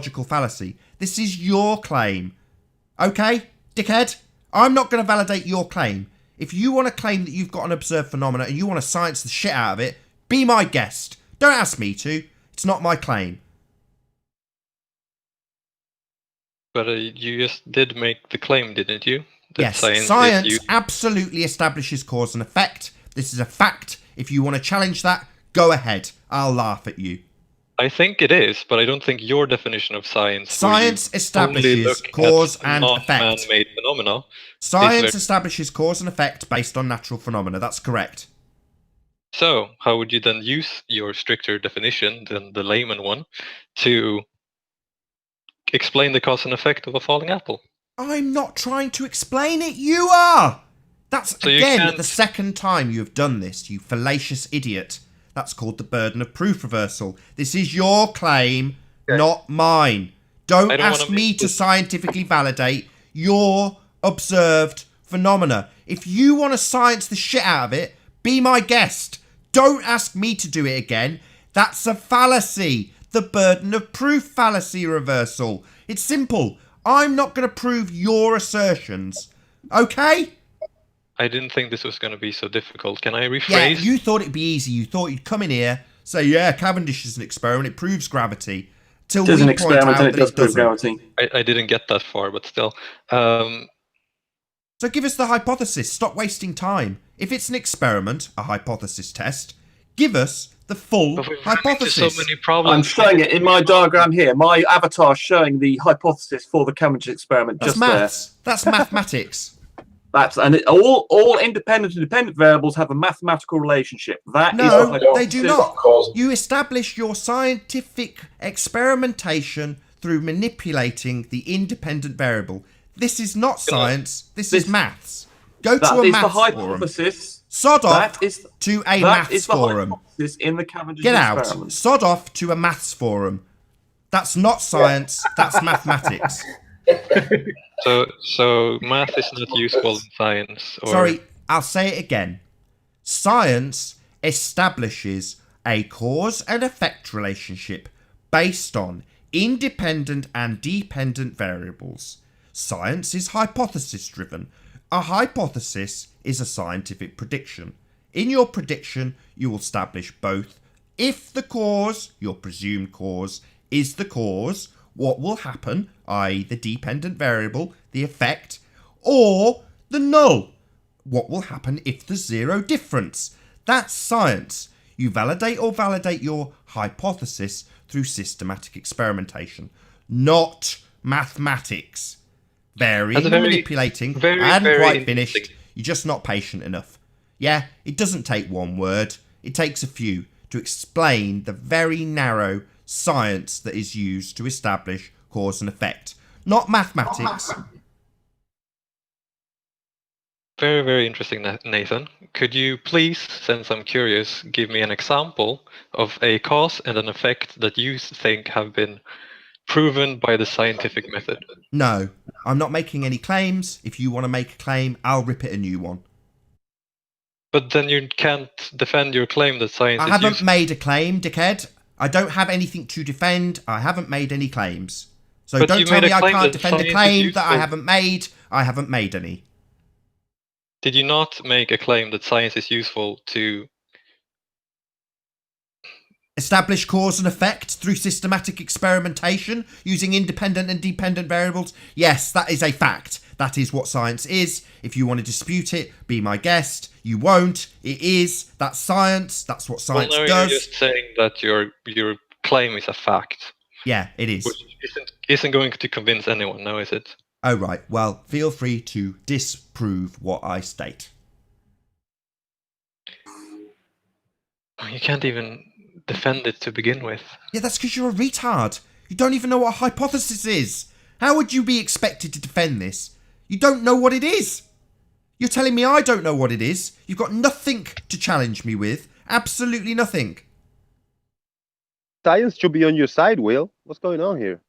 logical fallacy. This is your claim. Okay, dickhead? I'm not going to validate your claim. If you want to claim that you've got an observed phenomena and you want to science the shit out of it, be my guest. Don't ask me to. It's not my claim. But you just did make the claim, didn't you? That yes, science absolutely establishes cause and effect. This is a fact. If you want to challenge that, go ahead. I'll laugh at you. I think it is, but I don't think your definition of science... Science establishes cause and effect. Man-made phenomena. Science establishes cause and effect based on natural phenomena. That's correct. So, how would you then use your stricter definition than the layman one to explain the cause and effect of a falling apple? I'm not trying to explain it. You are! That's, so again, the second time you have done this, you fallacious idiot. That's called the burden of proof reversal. This is your claim, not mine. Don't ask me to scientifically validate your observed phenomena. If you want to science the shit out of it, be my guest. Don't ask me to do it again. That's a fallacy. The burden of proof fallacy reversal. It's simple. I'm not going to prove your assertions. Okay? I didn't think this was going to be so difficult. Can I rephrase? Yeah, you thought it'd be easy. You thought you'd come in here, say, yeah, Cavendish is an experiment. It proves gravity. It is an experiment and it does prove gravity. I didn't get that far, but still. So give us the hypothesis. Stop wasting time. If it's an experiment, a hypothesis test, give us the full hypothesis. So many problems. I'm showing it in my diagram here. My avatar showing the hypothesis for the Cavendish experiment. That's just maths. there. That's mathematics. All independent and dependent variables have a mathematical relationship. No, they do not. You establish your scientific experimentation through manipulating the independent variable. This is not science. This is maths. Go to a maths forum. Sod off to a maths forum. In the Cavendish Get out. experiment. Sod off to a maths forum. That's not science. That's mathematics. So math is not useful in science. Or... Sorry, I'll say it again. Science establishes a cause and effect relationship based on independent and dependent variables. Science is hypothesis driven. A hypothesis is a scientific prediction. In your prediction, you will establish both if the cause, your presumed cause, is the cause, what will happen, i.e. the dependent variable, the effect, or the null, what will happen if there's zero difference. That's science. You validate or validate your hypothesis through systematic experimentation, not mathematics. Manipulating, and quite finished. You're just not patient enough. Yeah, it doesn't take one word. It takes a few to explain the very narrow science that is used to establish cause and effect, not mathematics. Very, very interesting, Nathan. Could you please, since I'm curious, give me an example of a cause and an effect that you think have been proven by the scientific method? No, I'm not making any claims. If you want to make a claim, I'll rip it a new one. But then you can't defend your claim that science is I haven't made a claim, dickhead. I don't have anything to defend. I haven't made any claims. So but don't tell me I can't defend a claim that I haven't made. I haven't made any. Did you not make a claim that science is useful to establish cause and effect through systematic experimentation using independent and dependent variables? Yes, that is a fact. That is what science is. If you want to dispute it, be my guest. You won't. It is. That's science. That's what science does. You're just saying that your claim is a fact. Yeah, it is. Which isn't going to convince anyone, now is it? Oh, right. Well, feel free to disprove what I state. You can't even defend it to begin with. Yeah, that's because you're a retard. You don't even know what a hypothesis is. How would you be expected to defend this? You don't know what it is. You're telling me I don't know what it is. You've got nothing to challenge me with. Absolutely nothing. Science should be on your side, Will. What's going on here?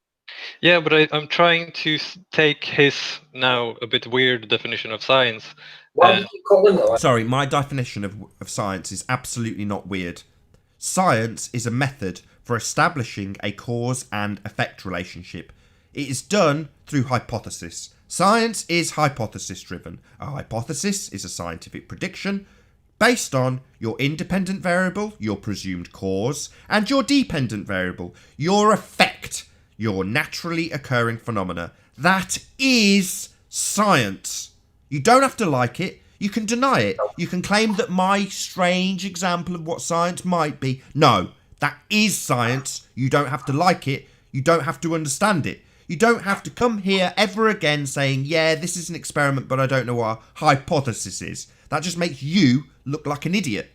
Yeah, but I'm trying to take his now a bit weird definition of science. Why do you keep calling it like Sorry, my definition of science is absolutely not weird. Science is a method for for establishing a cause and effect relationship. It is done through hypothesis. Science is hypothesis driven. A hypothesis is a scientific prediction based on your independent variable, your presumed cause, and your dependent variable, your effect, your naturally occurring phenomena. That is science. You don't have to like it. You can deny it. You can claim that my strange example of what science might be. No, that is science. You don't have to like it. You don't have to understand it. You don't have to come here ever again saying, yeah, this is an experiment, but I don't know what a hypothesis is. That just makes you look like an idiot.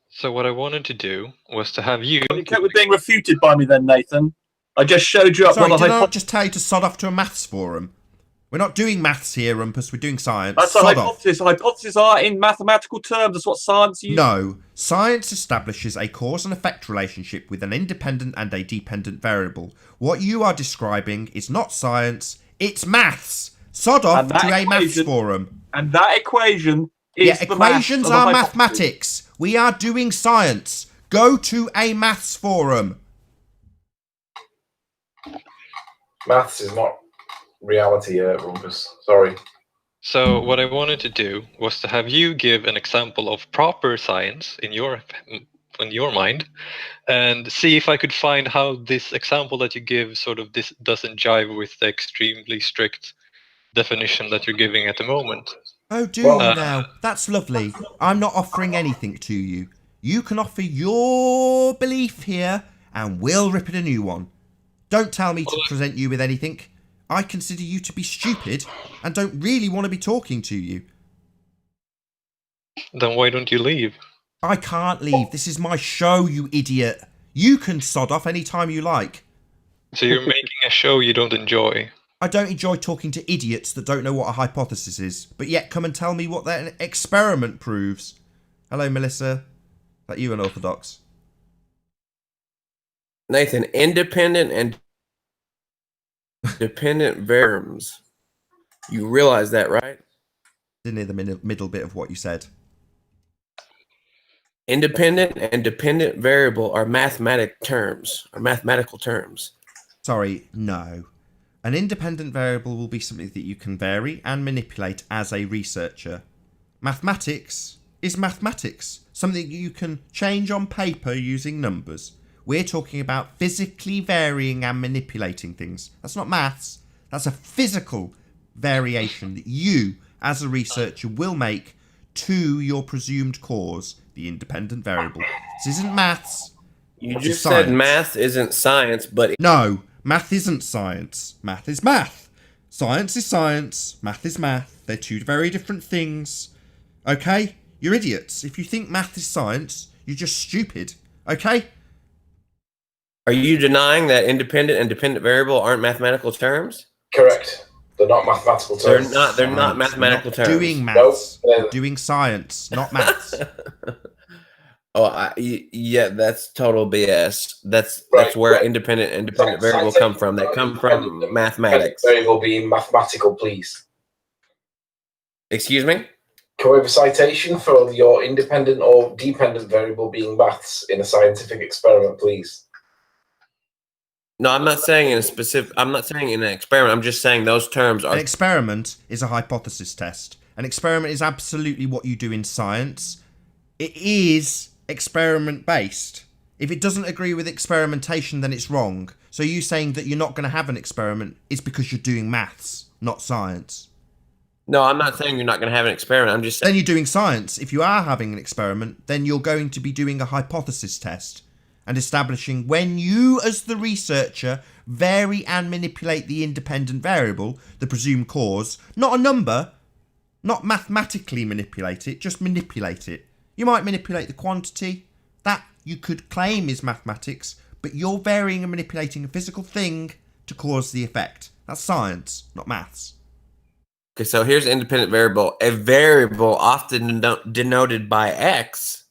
So what I wanted to do was to have you... You kept being refuted by me then, Nathan. I just showed you up Sorry, what did the I not just tell you to sod off to a maths forum? We're not doing maths here, Rumpus. We're doing science. That's a Sod hypothesis. off. Hypotheses are in mathematical terms. That's what science uses. No. Science establishes a cause and effect relationship with an independent and a dependent variable. What you are describing is not science. It's maths. Sod off to a maths forum. And that equation is the equations maths are of a hypothesis. mathematics. We are doing science. Go to a maths forum. Maths is not reality, Rumpus. Sorry. So what I wanted to do was to have you give an example of proper science in your mind, and see if I could find how this example that you give this doesn't jive with the extremely strict definition that you're giving at the moment. Oh, do you now? That's lovely. I'm not offering anything to you. You can offer your belief here, and we'll rip it a new one. Don't tell me to present you with anything. I consider you to be stupid and don't really want to be talking to you. Then why don't you leave? I can't leave. This is my show, you idiot. You can sod off any time you like. So you're making a show you don't enjoy. I don't enjoy talking to idiots that don't know what a hypothesis is, but yet come and tell me what that experiment proves. Hello, Melissa. Is that you, Unorthodox? Nathan, independent and dependent variables. You realize that, right? Didn't hear the middle bit of what you said. Independent and dependent variable are mathematical terms. Sorry, no. An independent variable will be something that you can vary and manipulate as a researcher. Mathematics is mathematics, something you can change on paper using numbers. We're talking about physically varying and manipulating things. That's not maths. That's a physical variation that you, as a researcher, will make to your presumed cause, the independent variable. This isn't maths. You just said math isn't science, but... No, math isn't science. Math is math. Science is science. Math is math. They're two very different things. Okay? You're idiots. If you think math is science, you're just stupid. Okay? Are you denying that independent and dependent variable aren't mathematical terms? Correct. They're not mathematical terms. They're not mathematical terms. Doing maths. Nope. Doing science, not maths. Yeah, that's total BS. That's where right. independent and dependent variable come from. They come from mathematics. Variable being mathematical, please. Excuse me? Can we have a citation for your independent or dependent variable being maths in a scientific experiment, please? No, I'm not saying in a specific. I'm not saying in an experiment. I'm just saying those terms are. An experiment is a hypothesis test. An experiment is absolutely what you do in science. It is experiment based. If it doesn't agree with experimentation, then it's wrong. So you saying that you're not going to have an experiment is because you're doing maths, not science. No, I'm not saying you're not going to have an experiment. I'm just saying. Then you're doing science. If you are having an experiment, then you're going to be doing a hypothesis test and establishing when you, as the researcher, vary and manipulate the independent variable, the presumed cause, not a number, not mathematically manipulate it, just manipulate it. You might manipulate the quantity. That you could claim is mathematics, but you're varying and manipulating a physical thing to cause the effect. That's science, not maths. Okay, so here's independent variable. A variable often denoted by X,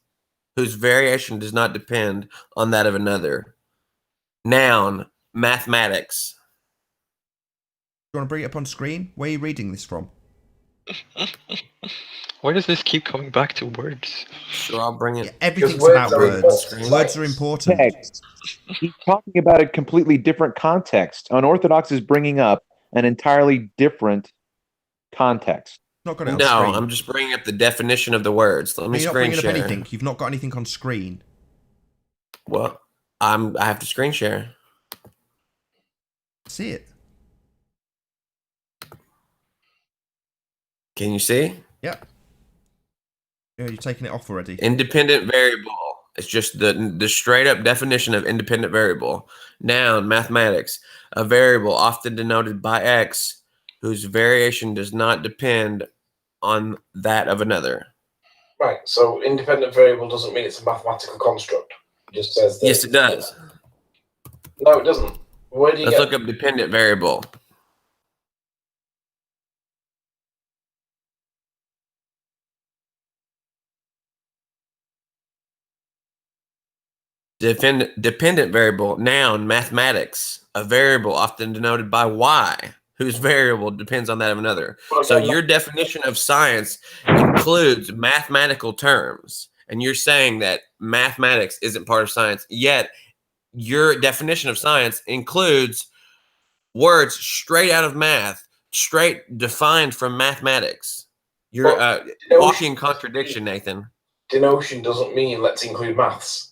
whose variation does not depend on that of another. Noun, mathematics. You want to bring it up on screen? Where are you reading this from? Why does this keep coming back to words? Sure, I'll bring it. Yeah, everything's words about are words. important. Words are important. Text. He's talking about a completely different context. Unorthodox is bringing up an entirely different context. Not got it on No, screen. I'm just bringing up the definition of the words. Let me You're not screen bringing up share. anything. You've not got anything on screen. Well, I have to screen share. See it? Can you see? Yep. Yeah, you're taking it off already. Independent variable. It's just the straight up definition of independent variable. Noun, mathematics. A variable often denoted by X whose variation does not depend on that of another. Right. So independent variable doesn't mean it's a mathematical construct. It just says that. Yes, it does. No, it doesn't. Where do you Let's get? look up dependent variable. Dependent variable, noun, mathematics. A variable often denoted by Y, whose variable depends on that of another. Well, So again, your definition of science includes mathematical terms. And you're saying that mathematics isn't part of science, yet your definition of science includes words straight out of math, straight defined from mathematics. You're walking contradiction, Nathan. denotion doesn't mean let's include maths.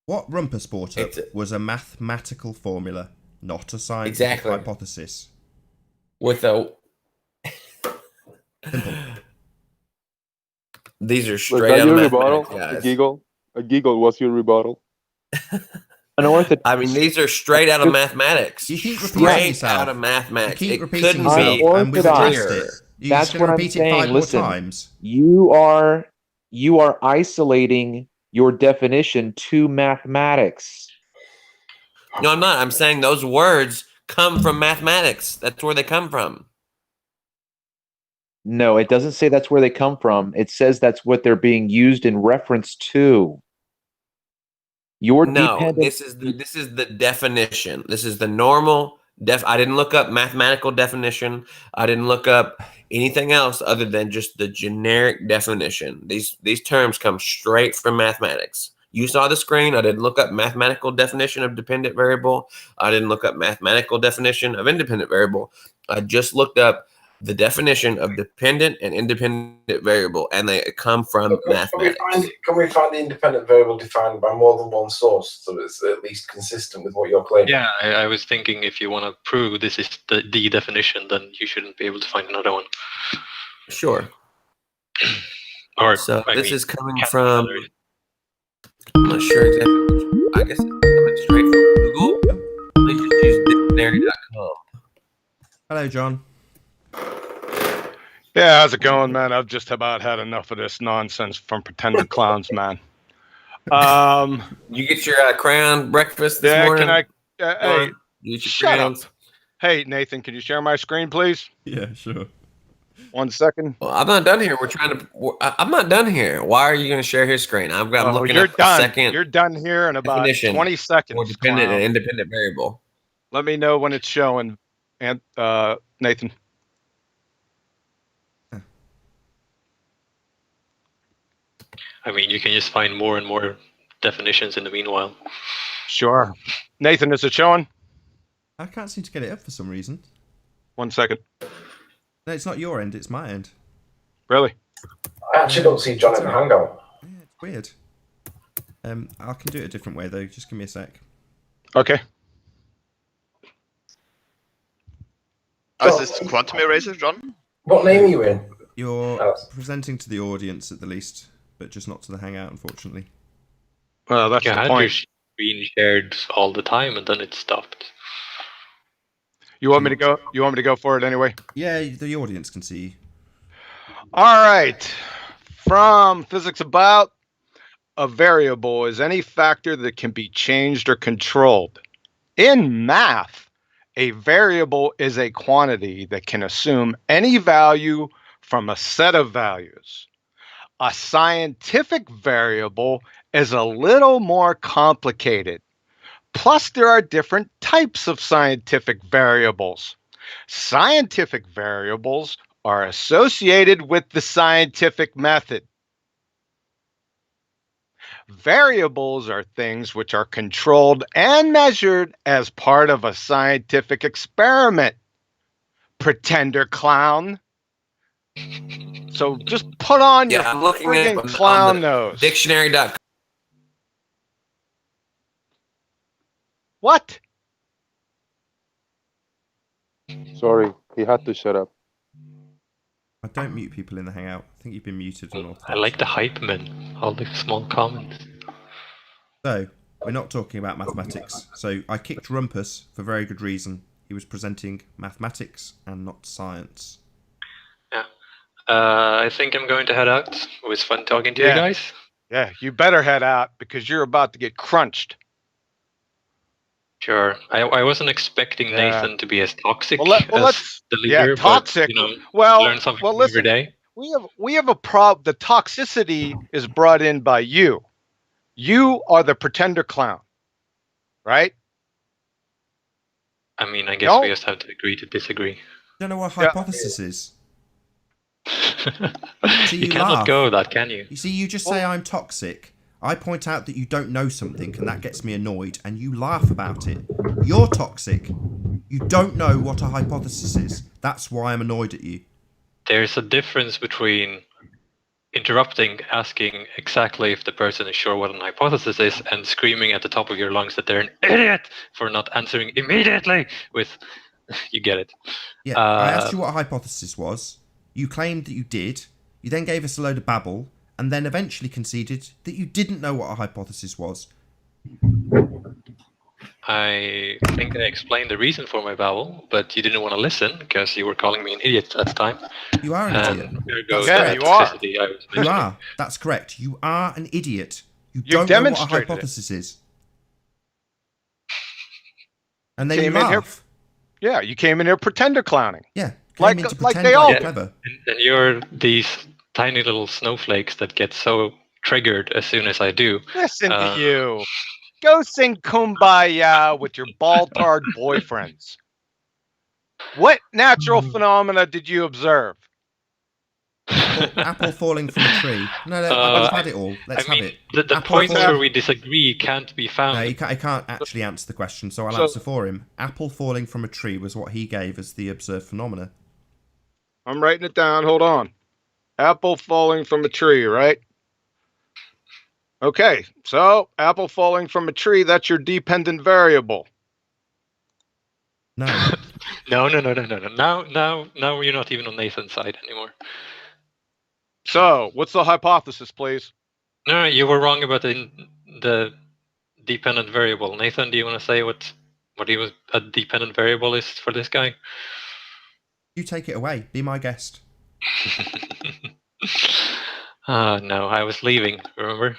What Rumpus brought up was a mathematical formula, not a scientific hypothesis. With a Simple. These are Was straight that out your of rebuttal? mathematics, A guys. giggle? A giggle was your rebuttal? Unorthodox. I mean, these are straight out of mathematics. You keep repeating Straight yourself. out of mathematics. You keep It repeating couldn't yourself, be and we've addressed clearer. it. You're That's just going what to I'm repeat it saying. 5 Listen. more times. You are isolating your definition to mathematics. No, I'm not. I'm saying those words come from mathematics. That's where they come from. No, it doesn't say that's where they come from. It says that's what they're being used in reference to. Your No, dependent. this is the definition. This is the normal I didn't look up mathematical definition. I didn't look up anything else other than just the generic definition. These terms come straight from mathematics. You saw the screen. I didn't look up mathematical definition of dependent variable. I didn't look up mathematical definition of independent variable. I just looked up the definition of dependent and independent variable, and they come from mathematics. Can we find the independent variable defined by more than one source so it's at least consistent with what you're claiming? Yeah, I was thinking if you want to prove this is the definition, then you shouldn't be able to find another one. Sure. Or So I this mean, is coming can't from. another- I'm not sure exactly. I guess it's coming straight from Google. Please just use dictionary.com. Hello, John. Yeah, how's it going, man? I've just about had enough of this nonsense from pretending clowns, man. You get your crayon breakfast this Yeah, morning? can I? Hey, You get your shut up. crayons? Hey, Nathan, can you share my screen, please? Yeah, sure. 1 second. Well, I'm not done here. I'm not done here. Why are you going to share his screen? I'm looking You're at the done. second You're done here in about definition 20 seconds. for dependent clown. and independent variable. Let me know when it's showing, and Nathan. I mean, you can just find more and more definitions in the meanwhile. Sure. Nathan, is it showing? I can't seem to get it up for some reason. 1 second. No, it's not your end, it's my end. Really? I actually don't see John in Hangout. Yeah, it's weird. I can do it a different way, though. Just give me a sec. Okay. Oh, is this Quantum Eraser, John? What name are you in? You're presenting to the audience at the least, but just not to the Hangout, unfortunately. Well, that's You the had your point. screen shared all the time, and then it stopped. You want me to go? You want me to go for it anyway? Yeah, the audience can see you. All right. From Physics About, a variable is any factor that can be changed or controlled. In math, a variable is a quantity that can assume any value from a set of values. A scientific variable is a little more complicated. Plus, there are different types of scientific variables. Scientific variables are associated with the scientific method. Variables are things which are controlled and measured as part of a scientific experiment. Pretender clown. So just put on your I'm looking at friggin' on clown the nose. dictionary.com. What? Sorry, he had to shut up. I don't mute people in the Hangout. I think you've been muted on Orthodox. I like the hype men, all the small comments. So, we're not talking about mathematics. So, I kicked Rumpus for very good reason. He was presenting mathematics and not science. Yeah. I think I'm going to head out. It was fun talking to you guys. Yeah, you better head out because you're about to get crunched. Sure. I wasn't expecting Nathan to be as toxic let's the leader. toxic. But, learn something new every day. We have a problem. The toxicity is brought in by you. You are the pretender clown, right? I mean, I guess we just have to agree to disagree. You don't know what hypothesis is. See, you cannot laugh. go that, can you? You see, you just say I'm toxic. I point out that you don't know something, and that gets me annoyed, and you laugh about it. You're toxic. You don't know what a hypothesis is. That's why I'm annoyed at you. There's a difference between interrupting, asking exactly if the person is sure what an hypothesis is, and screaming at the top of your lungs that they're an idiot for not answering immediately with, you get it. Yeah, I asked you what a hypothesis was. You claimed that you did. You then gave us a load of babble, and then eventually conceded that you didn't know what a hypothesis was. I think I explained the reason for my babble, but you didn't want to listen because you were calling me an idiot at the time. You are an idiot. There goes Yeah, the you are. toxicity I was You mentioning. are. That's correct. You are an idiot. You You've don't know what a demonstrated hypothesis is. And then Came you in here- laugh. Yeah, you came in here pretender clowning. Yeah. Like- Came in to like pretend they all you're do. clever. And you're these tiny little snowflakes that get so triggered as soon as I do. Listen to you. Go sing Kumbaya with your BallTARD boyfriends. What natural phenomena did you observe? Apple falling from a tree. No, I've had it all. Let's have it. The Apple points falling- where we disagree can't be found. No, I can't actually answer the question, so I'll So- answer for him. Apple falling from a tree was what he gave as the observed phenomena. I'm writing it down. Hold on. Apple falling from a tree, right? Okay, so apple falling from a tree, that's your dependent variable. No. No. Now you're not even on Nathan's side anymore. So, what's the hypothesis, please? No, you were wrong about the dependent variable. Nathan, do you want to say what a dependent variable is for this guy? You take it away. Be my guest. No, I was leaving, remember?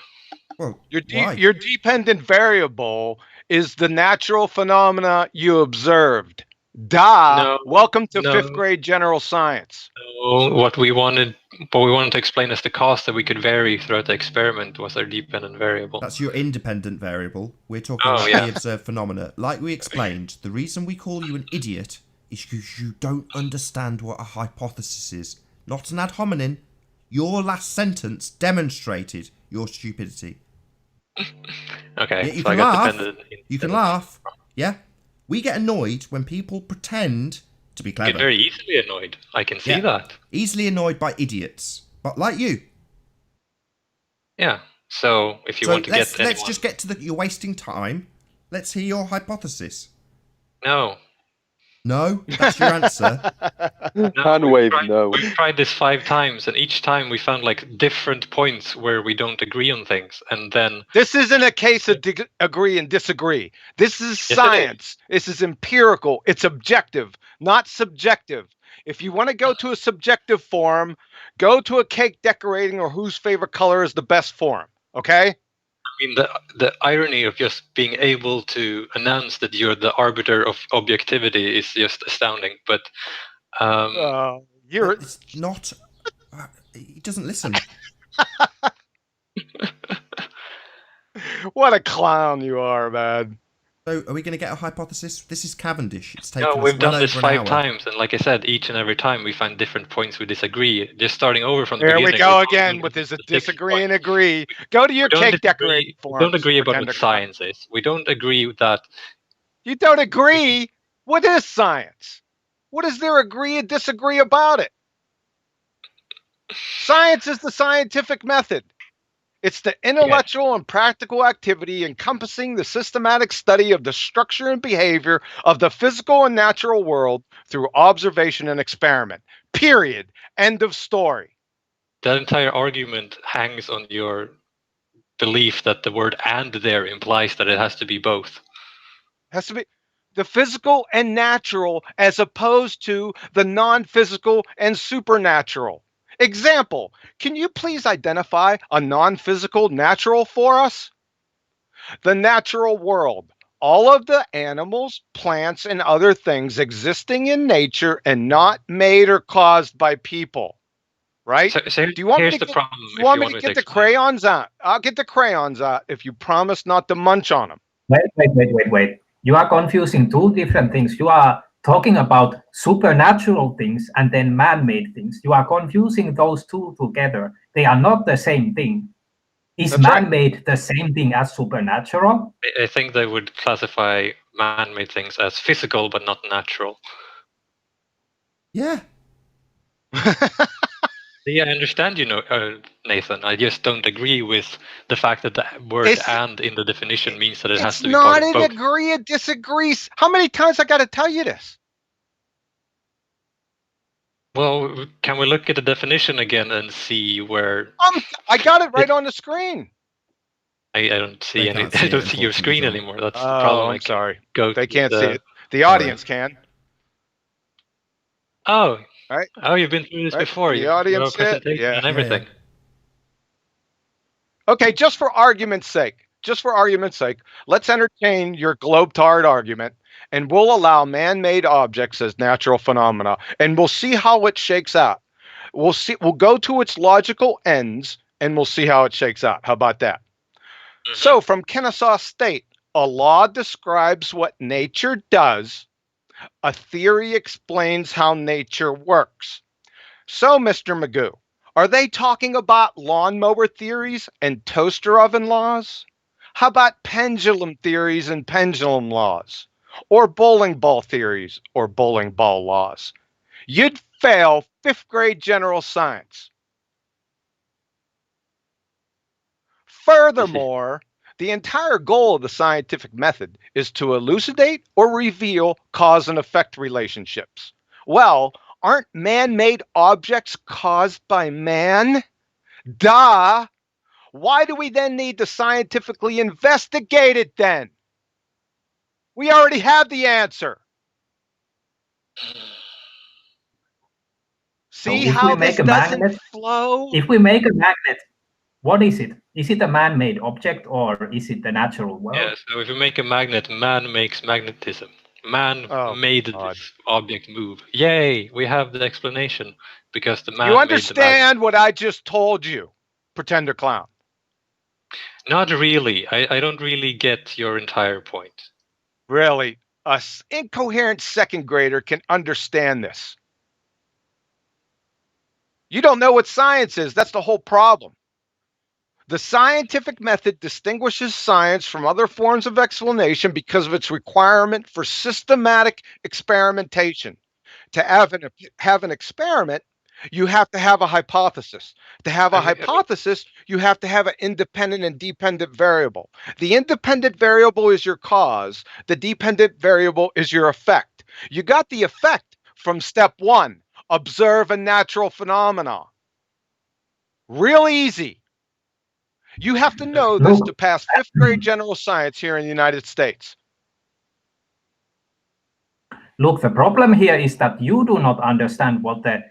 Well, Your dependent variable is the natural phenomena you observed. No, Welcome to no. 5th grade general science. So what we wanted to explain as the cost that we could vary throughout the experiment was our dependent variable. That's your independent variable. We're talking Oh, about yeah. the observed phenomena. Like we explained, the reason we call you an idiot is because you don't understand what a hypothesis is. Not an ad hominem. Your last sentence demonstrated your stupidity. Okay, Yeah, you so I can got laugh. dependent. You can laugh. Yeah? We get annoyed when people pretend to be Get clever. very easily annoyed. I can see Yeah. that. Easily annoyed by idiots. But like you. Yeah. So if you So want to let's get anyone... just get to you're wasting time. Let's hear your hypothesis. No. No? That's your answer? Hand wave, no. We've tried this 5 times, and each time we found like different points where we don't agree on things, and then This isn't a case of agree and disagree. This is Yes, it is. science. This is empirical. It's objective, not subjective. If you want to go to a subjective form, go to a cake decorating or whose favorite color is the best form. Okay? I mean, the irony of just being able to announce that you're the arbiter of objectivity is just astounding. But You're It's not... He doesn't listen. what a clown you are, man. So are we going to get a hypothesis? This is Cavendish. It's taken No, us we've well done this over an 5 hour. times, and like I said, each and every time we find different points we disagree. Just starting over from the Here beginning. we go we're again going with this to 6 disagree and points. agree. Go to your We don't cake disagree- decorating We forums. don't agree about what Pretender. science is. We don't agree that. You don't agree? What is science? What is there agree and disagree about it? Science is the scientific method. It's the intellectual and practical activity encompassing the systematic study of the structure and behavior of the physical and natural world through observation and experiment. Period. End of story. That entire argument hangs on your belief that the word "and" there implies that it has to be both. Has to be the physical and natural as opposed to the non-physical and supernatural. Example, can you please identify a non-physical natural for us? The natural world. All of the animals, plants, and other things existing in nature and not made or caused by people. Right? So do you want here's me to the get, problem. do you want me to get the crayons out? I'll get the crayons out if you promise not to munch on them. Wait. You are confusing two different things. You are talking about supernatural things and then man-made things. You are confusing those two together. They are not the same thing. Is That's man-made the same thing as supernatural? I think they would classify man-made things as physical but not natural. Yeah. Yeah, I understand, Nathan. I just don't agree with the fact that the word "and" in the definition means that it has to be part of It's both. not an agree and disagree. How many times I got to tell you this? Well, can we look at the definition again and see where? I got it right on the screen. I don't see They any. can't see I don't it, see your screen unfortunately, anymore. That's the problem. I'm sorry. Go. They to can't see the- it. The audience can. Oh. Right. Oh, you've been through this before. The You have a audience can. presentation Yeah. and everything. Okay, just for argument's sake, let's entertain your globetard argument, and we'll allow man-made objects as natural phenomena, and we'll see how it shakes out. We'll go to its logical ends, and we'll see how it shakes out. How about that? So, from Kennesaw State, a law describes what nature does. A theory explains how nature works. So, Mr. Magoo, are they talking about lawnmower theories and toaster oven laws? How about pendulum theories and pendulum laws? Or bowling ball theories or bowling ball laws? You'd fail 5th grade general science. Furthermore, the entire goal of the scientific method is to elucidate or reveal cause and effect relationships. Well, aren't man-made objects caused by man? Duh! Why do we then need to scientifically investigate it then? We already have the answer. See how this doesn't flow? If we make a magnet, what is it? Is it a man-made object or is it the natural world? Yeah, so if you make a magnet, man makes magnetism. Man made this object move. Yay, we have the explanation because the man You made understand what I just told you, pretender clown? Not really. I don't really get your entire point. Really? An incoherent 2nd grader can understand this. You don't know what science is. That's the whole problem. The scientific method distinguishes science from other forms of explanation because of its requirement for systematic experimentation. To have an experiment, you have to have a hypothesis. To have a hypothesis, you have to have an independent and dependent variable. The independent variable is your cause. The dependent variable is your effect. You got the effect from step 1, observe a natural phenomena. Real easy. You have to know this to pass 5th grade general science here in the United States. Look, the problem here is that you do not understand what the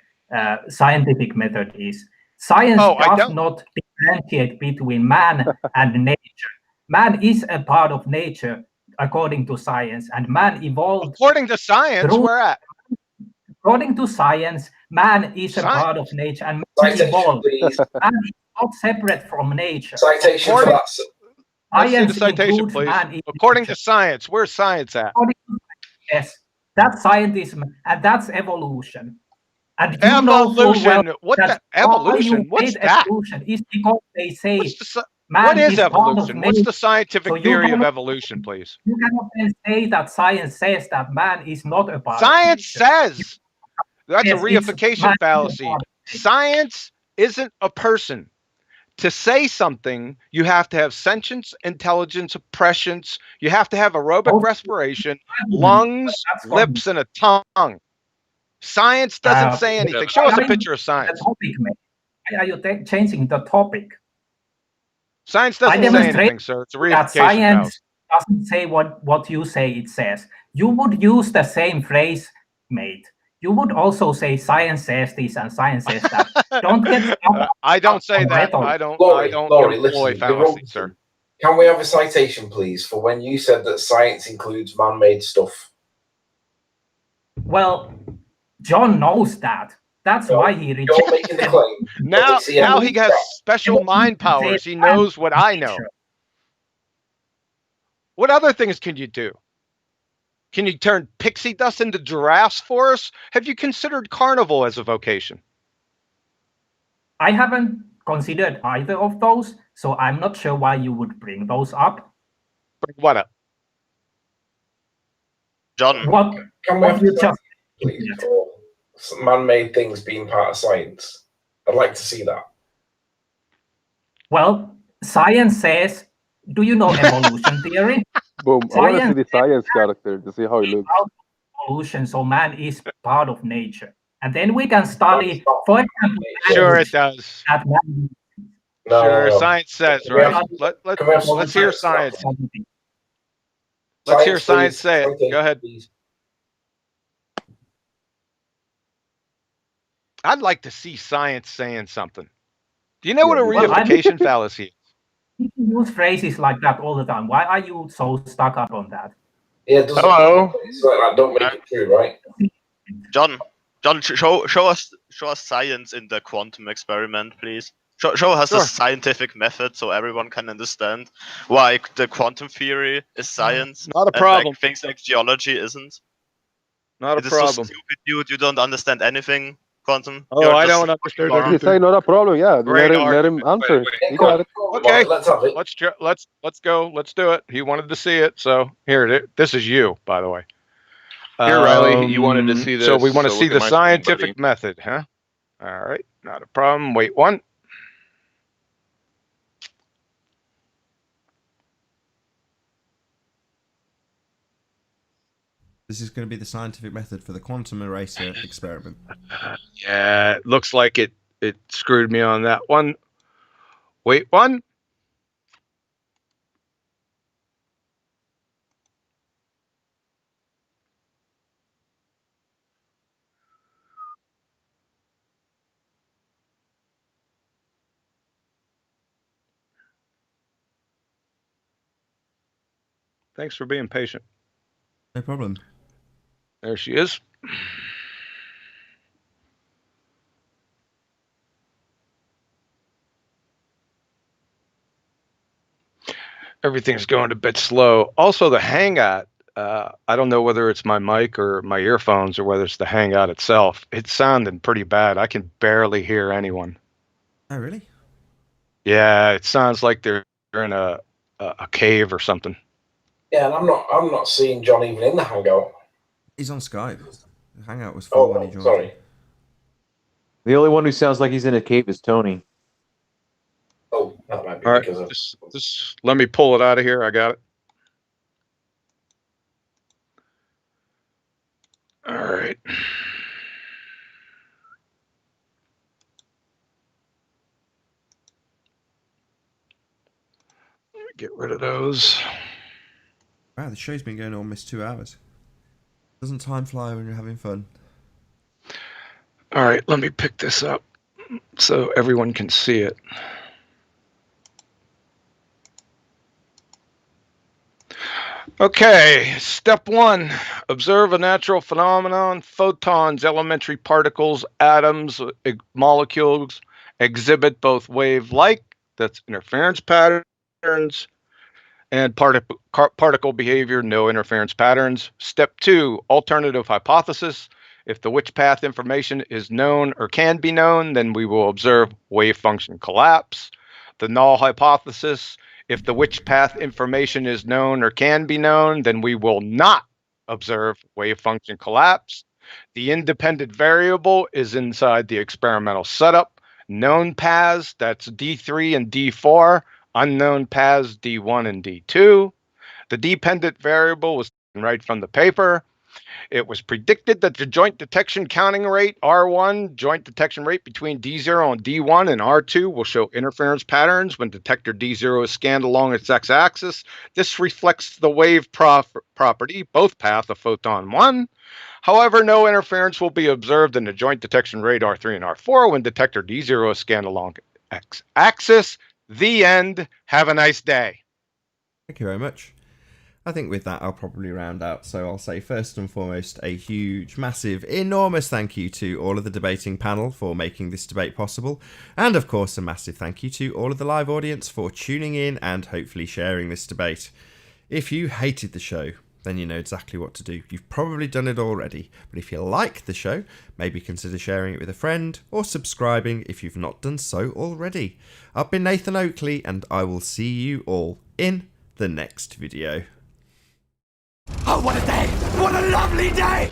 scientific method is. Science does not differentiate between man and nature. Man is a part of nature according to science, and man evolved. According to science, where at? According to science, man is a part of nature, and man evolved. Man is not separate from nature. Citation for that. Let's see the citation, please. According to science, where's science at? Yes, that's scientism, and that's evolution. And you evolution. Know what the evolution? What's that? Evolution is because they say what is evolution? What's the scientific theory of evolution, please? You cannot then say that science says that man is not a part. Science says that's a reification fallacy. Science isn't a person. To say something, you have to have sentience, intelligence, prescience. You have to have aerobic respiration, lungs, lips, and a tongue. Science doesn't say anything. Show us a picture of science. Why are you changing the topic? Science doesn't say anything, sir. It's a reification science doesn't say what you say it says. You would use the same phrase, mate. You would also say science says this and science says that. Don't get I don't say that. I don't Lauri, employ fallacy, sir. Can we have a citation, please, for when you said that science includes man-made stuff? Well, John knows that. That's why he rejected You're making the claim. Now he has special mind powers. He knows what I know. What other things can you do? Can you turn pixie dust into giraffes for us? Have you considered carnival as a vocation? I haven't considered either of those, so I'm not sure why you would bring those up. Bring what up? John. What you just for man-made things being part of science? I'd like to see that. Well, science says, do you know evolution theory? Boom. I want to see the science character to see how he looks. Evolution, so man is part of nature. And then we can study, for example, sure it does. Sure, science says, right? Let's hear science. Let's hear science say it. Go ahead. I'd like to see science saying something. Do you know what a reification fallacy is? You use phrases like that all the time. Why are you so stuck up on that? Yeah, hello. It's like that. Don't make it true, right? John, show us science in the quantum experiment, please. Show us the scientific method so everyone can understand why the quantum theory is science. Not a problem. And things like geology isn't. Not a problem. So stupid, you don't understand anything. Quantum. Oh, I don't understand. You say not a problem. Yeah, let him answer. He got it. Okay, let's go. Let's do it. He wanted to see it, so here. This is you, by the way. Here, Riley. You wanted to see this. So we want to see the scientific method, huh? All right, not a problem. Wait one. This is going to be the scientific method for the quantum eraser experiment. Yeah, it looks like it screwed me on that one. Wait one. Thanks for being patient. No problem. There she is. Everything's going a bit slow. Also, the Hangout, I don't know whether it's my mic or my earphones or whether it's the Hangout itself. It's sounding pretty bad. I can barely hear anyone. Oh, really? Yeah, it sounds like they're in a cave or something. Yeah, and I'm not seeing John even in the Hangout. He's on Skype. The Hangout was full when he joined. Sorry. The only one who sounds like he's in a cave is Tony. Oh, that might be all because right, just let me pull it out of here. I got it. All right. Get rid of those. Wow, the show's been going almost 2 hours. Doesn't time fly when you're having fun? All right, let me pick this up so everyone can see it. Okay, step one, observe a natural phenomenon. Photons, elementary particles, atoms, molecules exhibit both wave-like, that's interference patterns, and particle behavior, no interference patterns. Step 2, alternative hypothesis. If the witch path information is known or can be known, then we will observe wave function collapse. The null hypothesis. If the witch path information is known or can be known, then we will not observe wave function collapse. The independent variable is inside the experimental setup. Known paths, that's D3 and D4. Unknown paths, D1 and D2. The dependent variable was right from the paper. It was predicted that the joint detection counting rate, R1, joint detection rate between D0 and D1 and R2 will show interference patterns when detector D0 is scanned along its x-axis. This reflects the wave property, both path of photon 1. However, no interference will be observed in the joint detection rate R3 and R4 when detector D0 is scanned along x-axis. The end. Have a nice day. Thank you very much. I think with that, I'll probably round out. So I'll say first and foremost, a huge, massive, enormous thank you to all of the debating panel for making this debate possible. And of course, a massive thank you to all of the live audience for tuning in and hopefully sharing this debate. If you hated the show, then you know exactly what to do. You've probably done it already. But if you like the show, maybe consider sharing it with a friend or subscribing if you've not done so already. I've been Nathan Oakley and I will see you all in the next video. Oh, what a day! What a lovely day!